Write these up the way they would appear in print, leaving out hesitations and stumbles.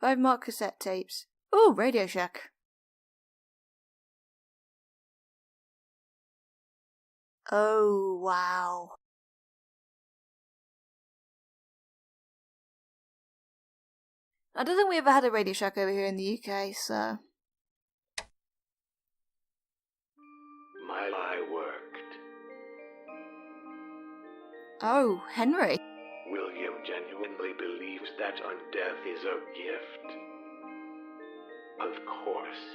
5 mark cassette tapes. Ooh, Radio Shack. Oh, wow. I don't think we ever had a Radio Shack over here in the UK, so... My eye worked. Oh, Henry. William genuinely believes that undeath is a gift. Of course.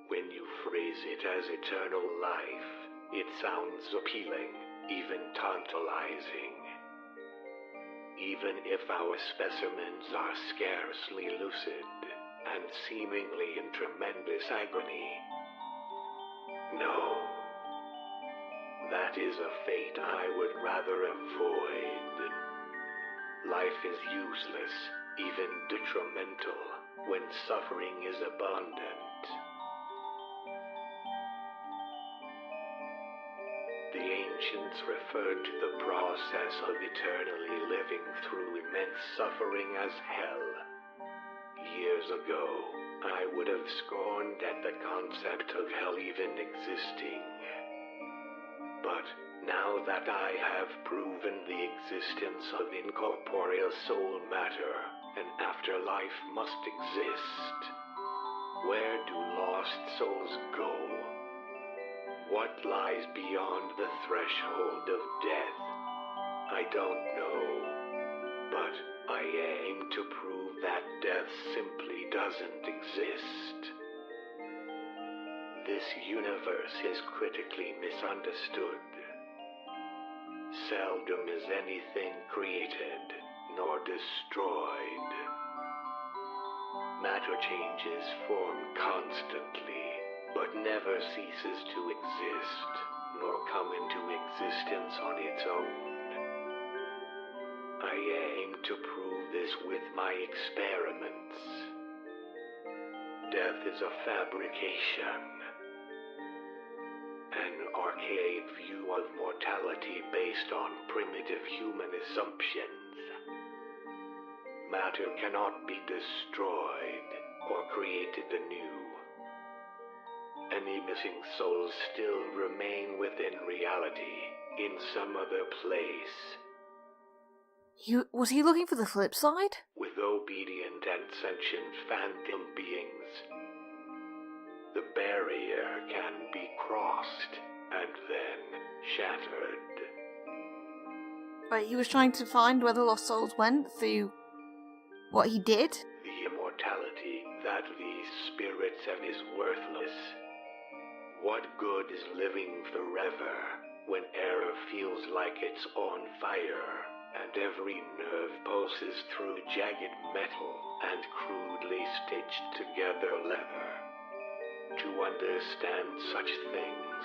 When you phrase it as eternal life, it sounds appealing, even tantalizing. Even if our specimens are scarcely lucid and seemingly in tremendous agony. No. That is a fate I would rather avoid. Life is useless, even detrimental, when suffering is abundant. The ancients referred to the process of eternally living through immense suffering as hell. Years ago, I would have scorned at the concept of hell even existing. But now that I have proven the existence of incorporeal soul matter, an afterlife must exist. Where do lost souls go? What lies beyond the threshold of death? I don't know, but I aim to prove that death simply doesn't exist. This universe is critically misunderstood. Seldom is anything created nor destroyed. Matter changes form constantly, but never ceases to exist, nor come into existence on its own. I aim to prove this with my experiments. Death is a fabrication. An archaic view of mortality based on primitive human assumptions. Matter cannot be destroyed or created anew. Any missing souls still remain within reality, in some other place. Was he looking for the flip side? With obedient and sentient phantom beings. The barrier can be crossed and then shattered. Right, he was trying to find where the lost souls went through what he did? The immortality that these spirits have is worthless. What good is living forever when air feels like it's on fire and every nerve pulses through jagged metal and crudely stitched together leather? To understand such things,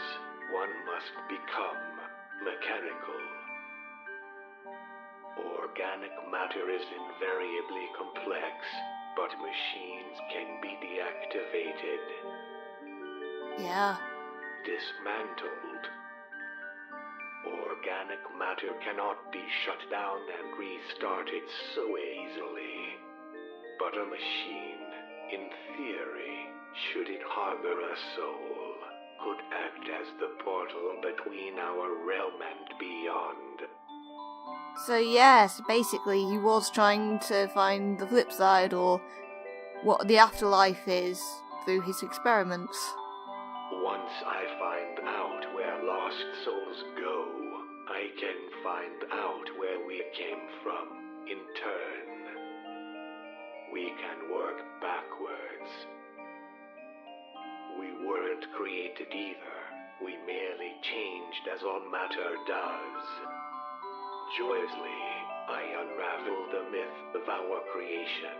one must become mechanical. Organic matter is invariably complex, but machines can be deactivated. Yeah. Dismantled. Organic matter cannot be shut down and restarted so easily. But a machine, in theory, should it harbor a soul, could act as the portal between our realm and beyond. So yes, basically he was trying to find the flip side, or what the afterlife is, through his experiments. Once I find out where lost souls go, I can find out where we came from, in turn. We can work backwards. We weren't created either. We merely changed as all matter does. Joyously, I unravel the myth of our creation,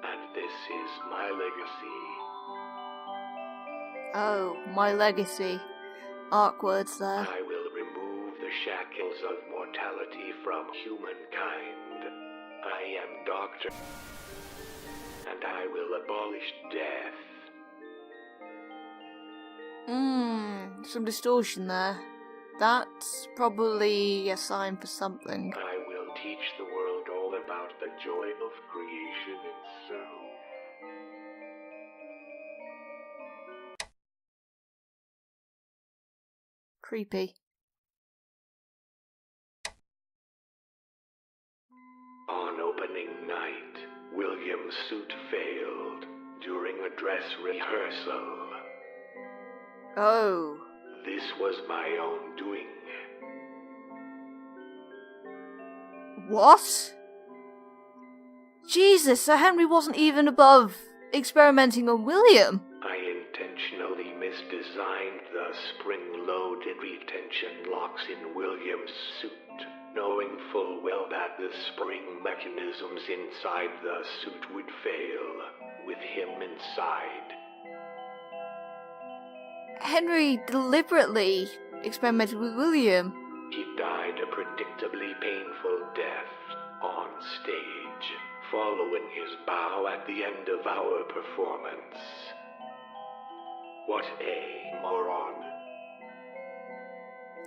and this is my legacy. Oh, my legacy. Arc words there. I will remove the shackles of mortality from humankind. I am Doctor, and I will abolish death. Some distortion there. That's probably a sign for something. I will teach the world all about the joy of creation. Creepy. On opening night, William's suit failed during a dress rehearsal. Oh. This was my own doing. What? Jesus, so Henry wasn't even above experimenting on William. I intentionally misdesigned the spring-loaded retention locks in William's suit, knowing full well that the spring mechanisms inside the suit would fail, with him inside. Henry deliberately experimented with William. He died a predictably painful death on stage, following his bow at the end of our performance. What a moron.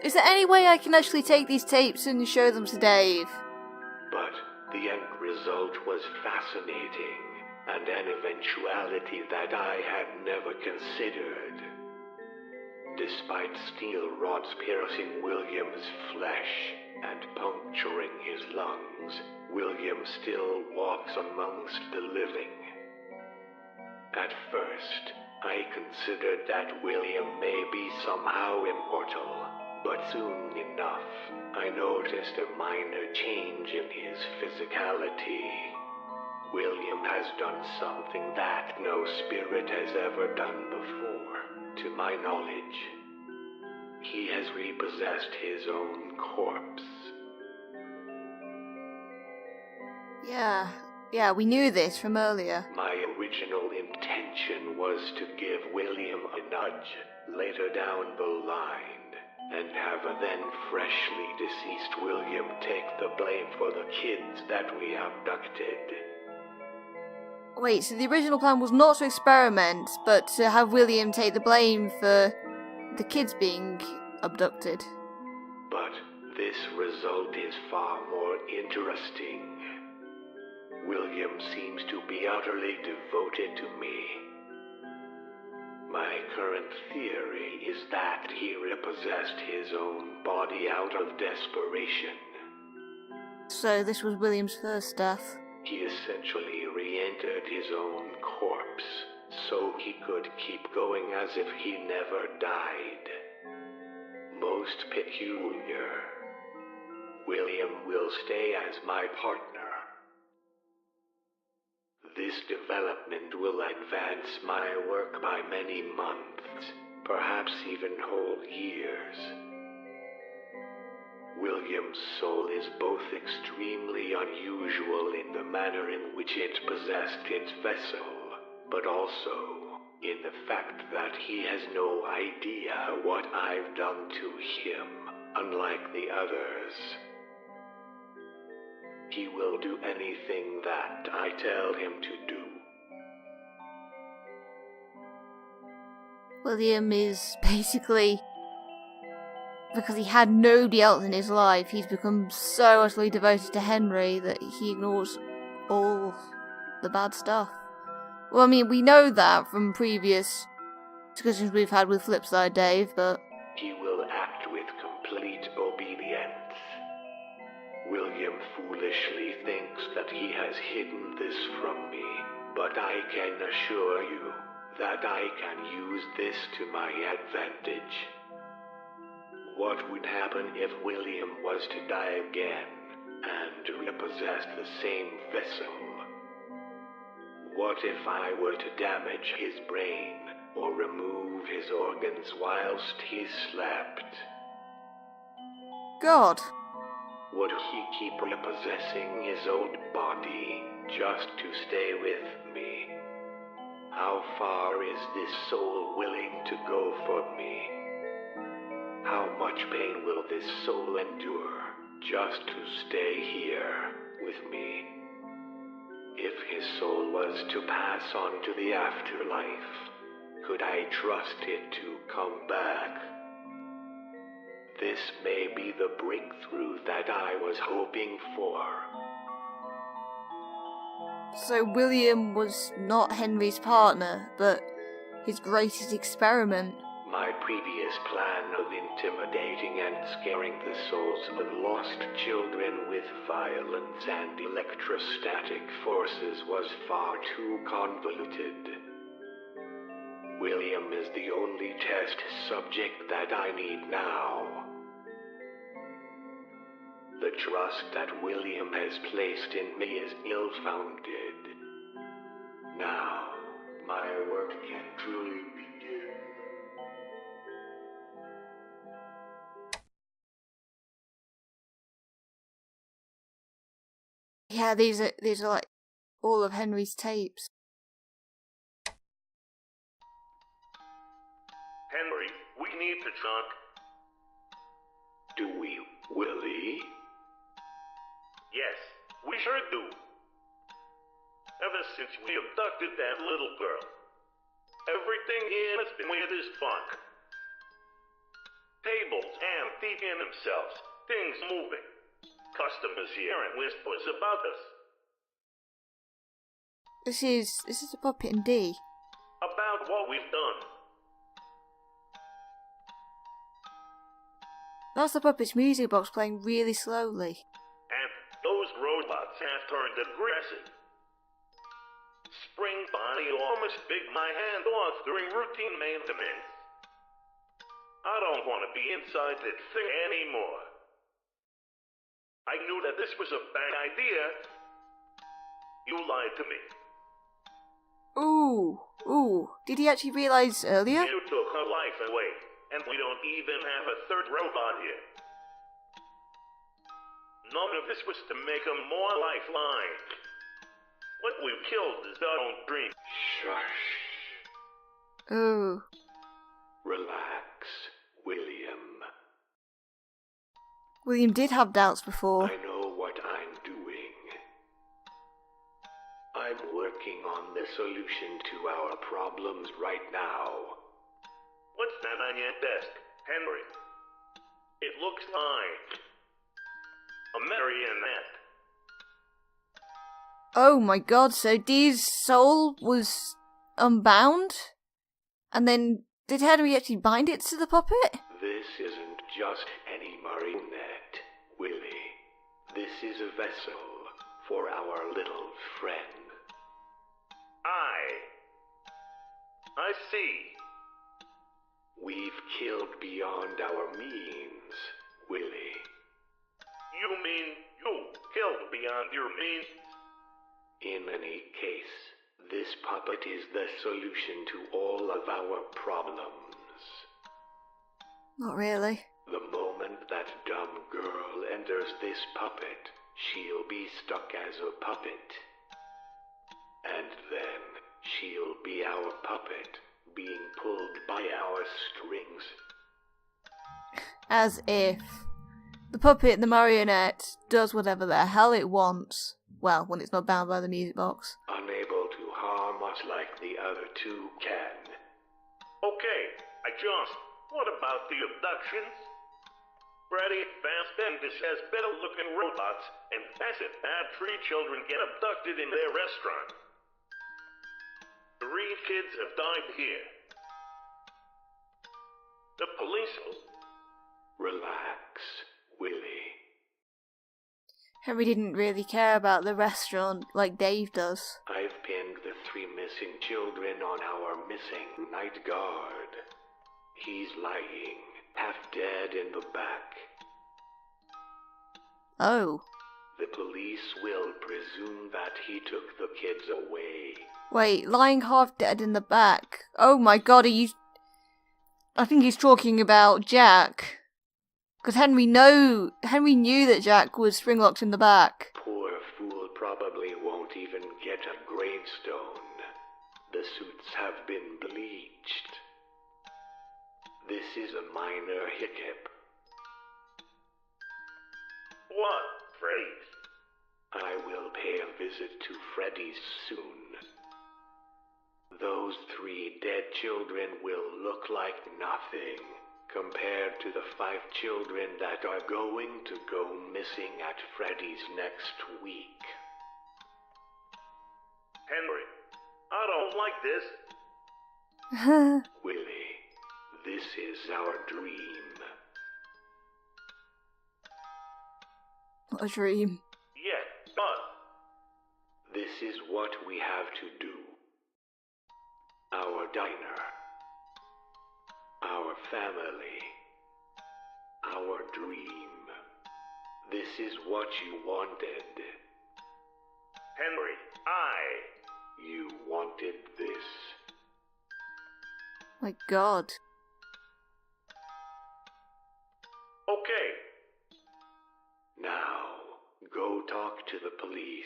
Is there any way I can actually take these tapes and show them to Dave? But the end result was fascinating, and an eventuality that I had never considered. Despite steel rods piercing William's flesh and puncturing his lungs, William still walks amongst the living. At first, I considered that William may be somehow immortal, but soon enough, I noticed a minor change in his physicality. William has done something that no spirit has ever done before, to my knowledge. He has repossessed his own corpse. Yeah, we knew this from earlier. My original intention was to give William a nudge later down the line, and have a then freshly deceased William take the blame for the kids that we abducted. Wait, so the original plan was not to experiment, but to have William take the blame for the kids being abducted. But this result is far more interesting. William seems to be utterly devoted to me. My current theory is that he repossessed his own body out of desperation. So this was William's first death. He essentially re-entered his own corpse, so he could keep going as if he never died. Most peculiar. William will stay as my partner. This development will advance my work by many months, perhaps even whole years. William's soul is both extremely unusual in the manner in which it possessed its vessel, but also in the fact that he has no idea what I've done to him, unlike the others. He will do anything that I tell him to do. William is basically, because he had nobody else in his life, he's become so utterly devoted to Henry that he ignores all the bad stuff. Well, I mean, we know that from previous discussions we've had with Flipside Dave, but he will act with complete obedience. William foolishly thinks that he has hidden this from me, but I can assure you that I can use this to my advantage. What would happen if William was to die again and repossess the same vessel? What if I were to damage his brain or remove his organs whilst he slept? God. Would he keep repossessing his old body just to stay with me? How far is this soul willing to go for me? How much pain will this soul endure just to stay here with me? If his soul was to pass on to the afterlife, could I trust it to come back? This may be the breakthrough that I was hoping for. So William was not Henry's partner, but his greatest experiment. My previous plan of intimidating and scaring the souls of lost children with violence and electrostatic forces was far too convoluted. William is the only test subject that I need now. The trust that William has placed in me is ill-founded. Now, my work can truly begin. Yeah, these are like all of Henry's tapes. Henry, we need to talk. Do we, Willie? Yes, we sure do. Ever since we abducted that little girl, everything here has been weird as fuck. Tables antique in themselves, things moving, customers hearing whispers about us. This is a puppet in D. About what we've done. That's the puppet's music box playing really slowly. And those robots have turned aggressive. Spring body almost bit my hand off during routine maintenance. I don't want to be inside that thing anymore. I knew that this was a bad idea. You lied to me. Ooh. Did he actually realize earlier? You took her life away, and we don't even have a third robot here. None of this was to make her more lifeline. What we've killed is our own dream. Shush. Oh. Relax, William. William did have doubts before. I know what I'm doing. I'm working on the solution to our problems right now. What's that on your desk, Henry? It looks like a marionette. Oh my god, so Dee's soul was unbound? And then did Henry actually bind it to the puppet? This isn't just any marionette, Willie. This is a vessel for our little friend. I see. We've killed beyond our means, Willie. You mean you killed beyond your means? In any case, this puppet is the solution to all of our problems. Not really. The moment that dumb girl enters this puppet, she'll be stuck as a puppet. And then she'll be our puppet, being pulled by our strings. As if. The puppet, the marionette, does whatever the hell it wants. Well, when it's not bound by the music box. Unable to harm us like the other two can. Okay, what about the abductions? Freddy, Fassbender says better looking robots and passive bad tree children get abducted in their restaurant. 3 kids have died here. The police will... Relax, Willie. Henry didn't really care about the restaurant like Dave does. I've pinned the 3 missing children on our missing night guard. He's lying, half dead in the back. Oh. The police will presume that he took the kids away. Wait, lying half dead in the back. Oh my god, are you... I think he's talking about Jack. Because Henry knew that Jack was spring-locked in the back. Poor fool probably won't even get a gravestone. The suits have been bleached. This is a minor hiccup. What, Freddy's? I will pay a visit to Freddy's soon. Those 3 dead children will look like nothing compared to the 5 children that are going to go missing at Freddy's next week. Henry, I don't like this. Willie, this is our dream. What a dream. Yeah, but This is what we have to do. Our diner. Our family. Our dream. This is what you wanted. Henry, You wanted this. My God. Okay. Now, go talk to the police.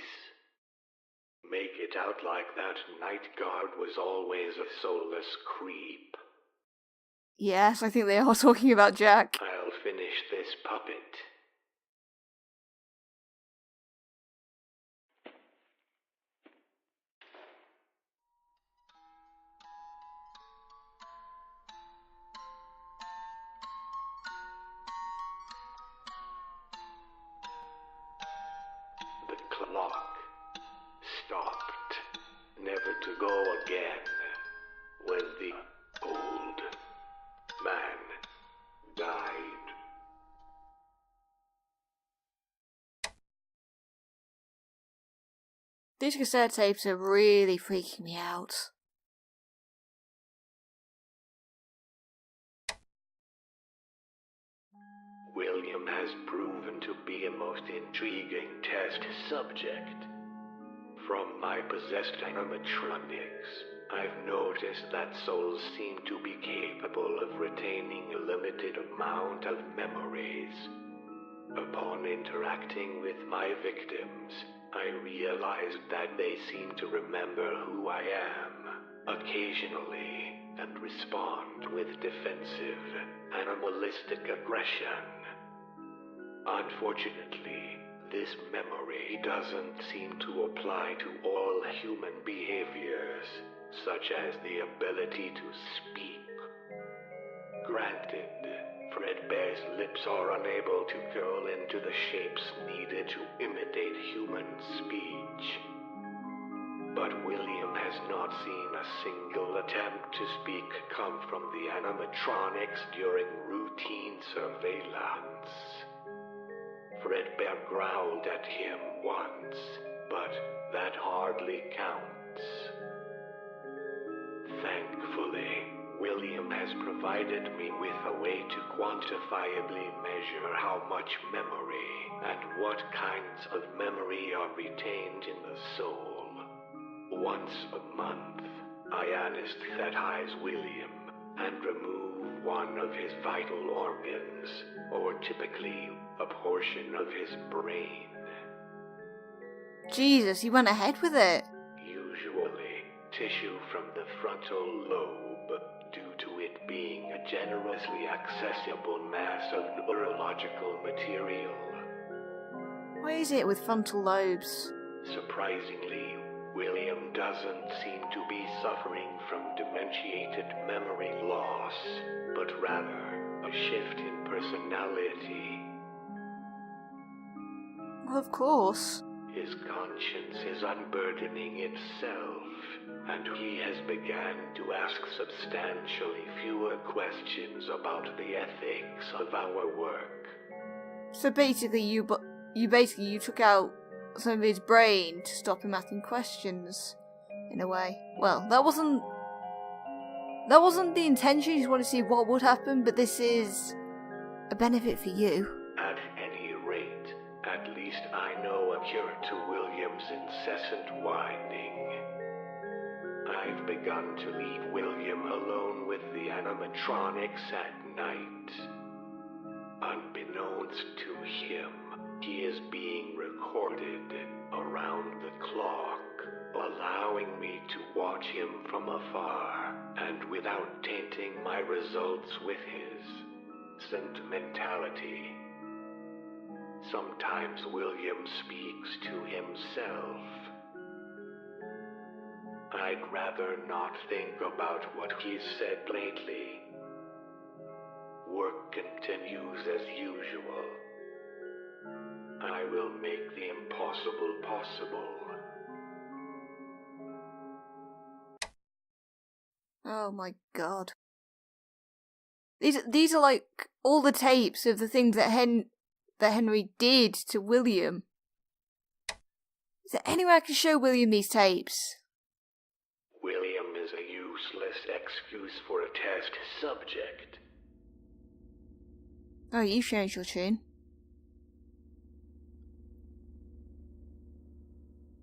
Make it out like that night guard was always a soulless creep. Yes, I think they are talking about Jack. I'll finish this puppet. The clock stopped, never to go again, when the old man died. These cassette tapes are really freaking me out. William has proven to be a most intriguing test subject. From my possessed animatronics, I've noticed that souls seem to be capable of retaining a limited amount of memories. Upon interacting with my victims, I realized that they seem to remember who I am, occasionally, and respond with defensive, animalistic aggression. Unfortunately, this memory doesn't seem to apply to all human behaviors, such as the ability to speak. Granted, Fredbear's lips are unable to curl into the shapes needed to imitate human speech. But William has not seen a single attempt to speak come from the animatronics during routine surveillance. Fredbear growled at him once, but that hardly counts. Thankfully, William has provided me with a way to quantifiably measure how much memory and what kinds of memory are retained in the soul. Once a month, I anesthetize William and remove one of his vital organs, or typically a portion of his brain. Jesus, he went ahead with it. Usually, tissue from the frontal lobe, due to it being a generously accessible mass of neurological material. What is it with frontal lobes? Surprisingly, William doesn't seem to be suffering from dementiated memory loss, but rather a shift in personality. Well, of course. His conscience is unburdening itself, and he has begun to ask substantially fewer questions about the ethics of our work. So basically, you took out some of his brain to stop him asking questions, in a way. Well, that wasn't the intention. You just want to see what would happen, but this is a benefit for you. At any rate, at least I know a cure to William's incessant whining. I've begun to leave William alone with the animatronics at night. Unbeknownst to him, he is being recorded around the clock, allowing me to watch him from afar and without tainting my results with his sentimentality. Sometimes William speaks to himself. I'd rather not think about what he's said lately. Work continues as usual. I will make the impossible possible. Oh my God. These are like all the tapes of the things that Henry did to William. Is there any way I can show William these tapes? William is a useless excuse for a test subject. Oh, you've changed your tune.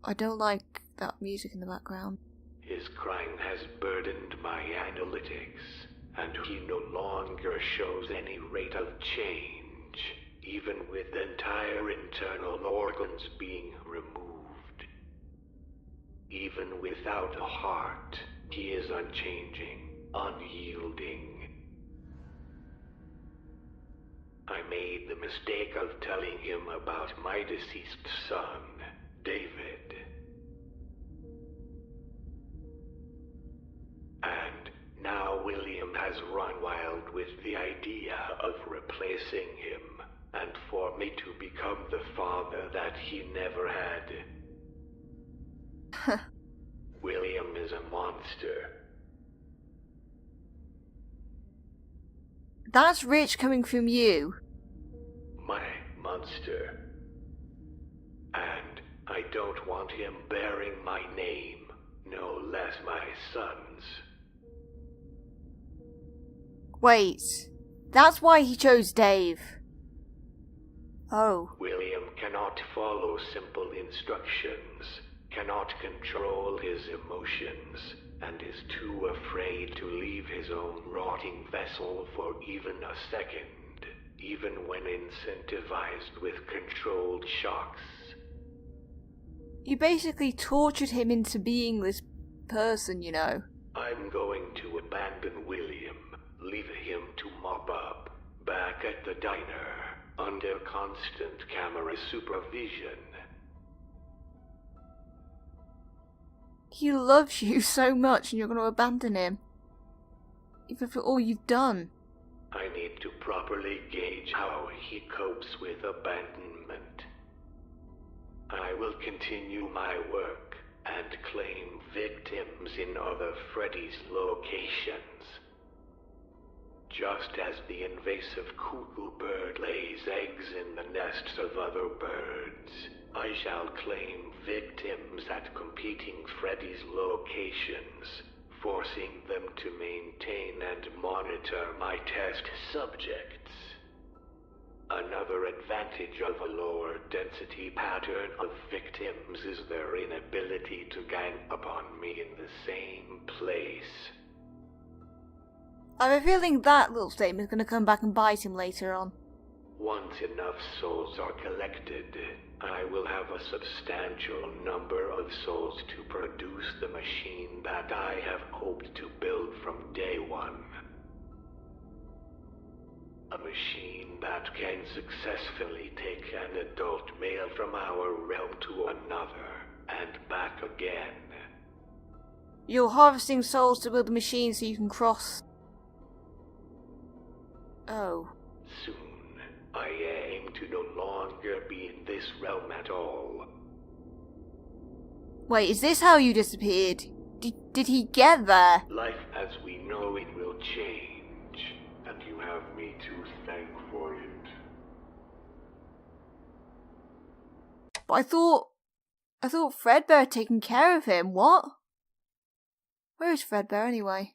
I don't like that music in the background. His crime has burdened my analytics, and he no longer shows any rate of change, even with entire internal organs being removed. Even without a heart, he is unchanging, unyielding. I made the mistake of telling him about my deceased son, David. And now William has run wild with the idea of replacing him, and for me to become the father that he never had. William is a monster. That's rich coming from you. My monster. And I don't want him bearing my name, no less my son's. Wait, that's why he chose Dave. Oh. William cannot follow simple instructions, cannot control his emotions, and is too afraid to leave his own rotting vessel for even a second, even when incentivized with controlled shocks. You basically tortured him into being this person, you know. I'm going to abandon William, leave him to mop up, back at the diner, under constant camera supervision. He loves you so much and you're going to abandon him. Even for all you've done. I need to properly gauge how he copes with abandonment. I will continue my work and claim victims in other Freddy's locations. Just as the invasive cuckoo bird lays eggs in the nests of other birds, I shall claim victims at competing Freddy's locations, forcing them to maintain and monitor my test subjects. Another advantage of a lower density pattern of victims is their inability to gang upon me in the same place. I have a feeling that little statement is going to come back and bite him later on. Once enough souls are collected, I will have a substantial number of souls to produce the machine that I have hoped to build from day one. A machine that can successfully take an adult male from our realm to another, and back again. You're harvesting souls to build a machine so you can cross. Oh. Soon, I aim to no longer be in this realm at all. Wait, is this how you disappeared? Did he get there? Life as we know it will change, and you have me to thank for it. But I thought Fredbear had taken care of him. What? Where is Fredbear anyway?